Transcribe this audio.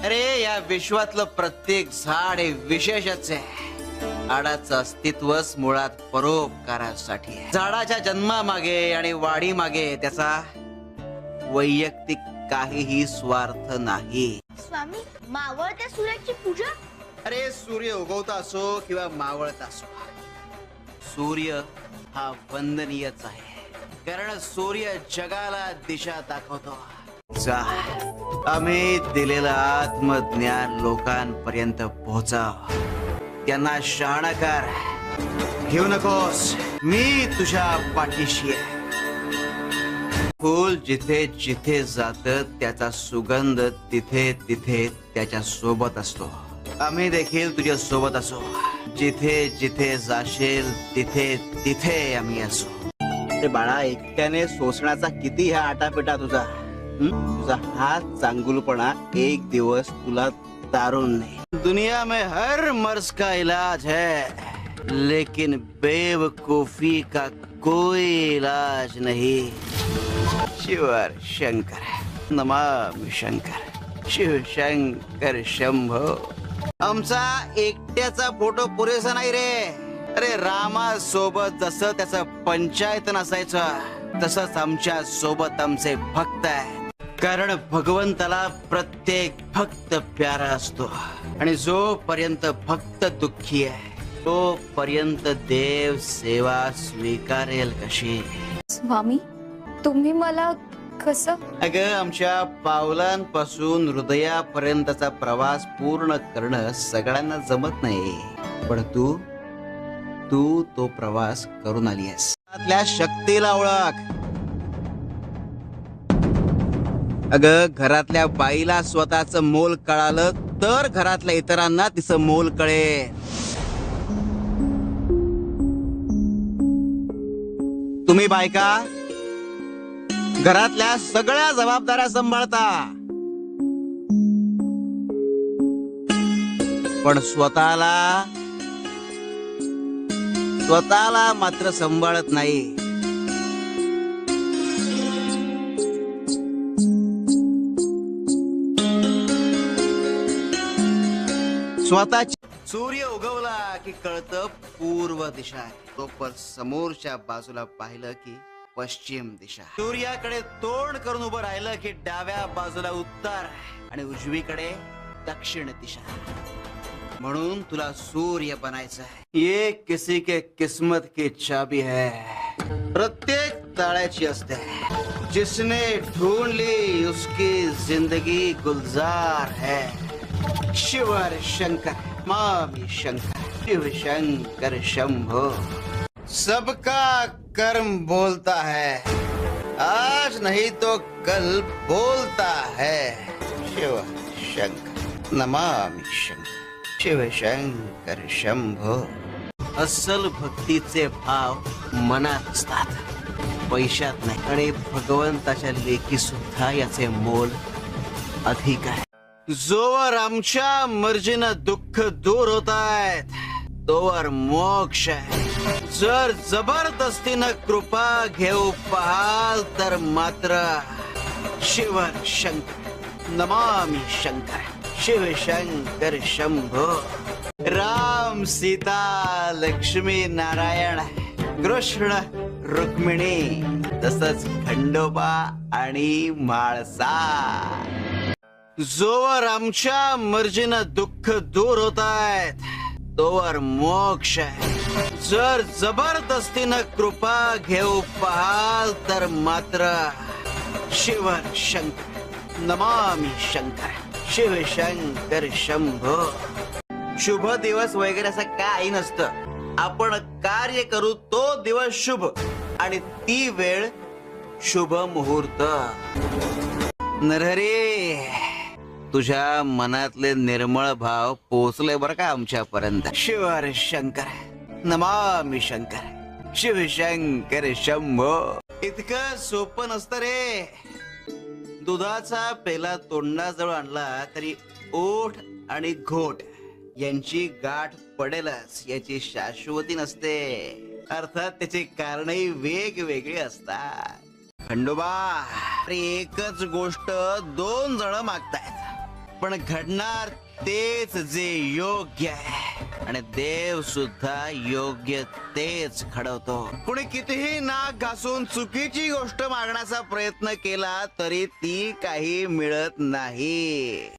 अरे या विश्वातलं प्रत्येक झाड हे विशेषच आहे. झाडाचं अस्तित्वच मुळात परोपकारासाठी आहे. झाडाच्या जन्मामागे आणि वाढीमागे त्याचा वैयक्तिक काहीही स्वार्थ नाही. स्वामी, मावळत्या सूर्याची पूजा? अरे सूर्य उगवता असो किंवा मावळता असो, सूर्य हा वंदनीयच आहे. कारण सूर्य जगाला दिशा दाखवतो. जा, आम्ही दिलेलं आत्मज्ञान लोकांपर्यंत पोहोचव. त्यांना शहाणा कर. घेऊ नकोस, मी तुझ्या पाठीशी आहे. फूल जिथे जिथे जात त्याचा सुगंध तिथे तिथे त्याच्या सोबत असतो. आम्ही देखील तुझ्या सोबत असो. जिथे जिथे जाशील तिथे तिथे आम्ही असो. ते बाळा, एकट्याने सोसण्याचा किती हा आटापिटा तुझा. तुझा हा चांगुलपणा एक दिवस तुला तारून नाही. दुनिया में हर मर्ज का इलाज है, लेकिन बेवकूफी का कोई इलाज नहीं. शिवर शंकर नमामि शंकर, शिव शंकर शंभो. आमचा एकट्याचा फोटो पुरेसा नाही रे. अरे रामा सोबत जसं त्याचं पंचायत नसायचं तसंच आमच्या सोबत आमचे भक्त आहे. कारण भगवंताला प्रत्येक भक्त प्यारा असतो. आणि जोपर्यंत भक्त दुःखी आहे तोपर्यंत देव सेवा स्वीकारेल कशी? स्वामी, तुम्ही मला कसं? अगं, आमच्या पावलांपासून हृदयापर्यंतचा प्रवास पूर्ण करणं सगळ्यांना जमत नाही. पण तू तो प्रवास करून आली आहेस. त्यातल्या शक्तीला ओळख. अगं, घरातल्या बाईला स्वतःच मोल कळालं तर घरातल्या इतरांना तिचं मोल कळेल. तुम्ही बायका घरातल्या सगळ्या जबाबदाऱ्या सांभाळता, पण स्वतःला मात्र सांभाळत नाही. स्वतःची सूर्य उगवला की कळतं पूर्व दिशा आहे. तो पण समोरच्या बाजूला पाहिलं की पश्चिम दिशा. सूर्याकडे तोंड करून उभं राहिलं की डाव्या बाजूला उत्तर आणि उजवीकडे दक्षिण दिशा. म्हणून तुला सूर्य बनायचं आहे. ये किसी के किस्मत की चाबी है. प्रत्येक ताळ्याची असते. जिसने ढूंढ ली उसकी जिंदगी गुलजार है. शिवर शंकर मामी शंकर, शिव शंकर शंभो. सबका कर्म बोलता है, आज नहीं तो कल बोलता है. शिव शंकर नमामि शंकर, शिव शंकर शंभो. अस्सल भक्तीचे भाव मनात असतात, पैशात नाही. आणि भगवंताच्या लेखी सुद्धा याचे मोल अधिक आहे. जोवर आमच्या मर्जीनं दुःख दूर होत आहेत तोवर मोक्ष आहे. जर जबरदस्तीनं कृपा घेऊ पाहाल तर मात्र शिवर शंकर नमामि शंकर, शिव शंकर शंभो. राम सीता लक्ष्मी नारायण कृष्ण रुक्मिणी तसंच खंडोबा आणि म्हाळसा. जोवर आमच्या मर्जीनं दुःख दूर होत आहेत तोवर मोक्ष आहे. जर जबरदस्तीनं कृपा घेऊ पाहाल तर मात्र शिवर शंकर नमामि शंकर, शिव शंकर शंभो. शुभ दिवस वगैरे असं काही नसतं. आपण कार्य करू तो दिवस शुभ आणि ती वेळ शुभ मुहूर्त. नरहरी, तुझ्या मनातले निर्मळ भाव पोचले बर का आमच्यापर्यंत. शिवर शंकर नमामि शंकर, शिव शंकर शंभो. इतकं सोपं नसतं रे. दुधाचा पेला तोंडाजवळ आणला तरी ओठ आणि घोट यांची गाठ पडेलच याची शाश्वती नसते. अर्थात त्याची कारणही वेगवेगळी असतात. खंडोबा, एकच गोष्ट दोन जण मागतायत पण घडणार तेच जे योग्य आहे आणि देव सुद्धा योग्य तेच घडवतो. कुणी कितीही नाक घासून चुकीची गोष्ट मागण्याचा प्रयत्न केला तरी ती काही मिळत नाही.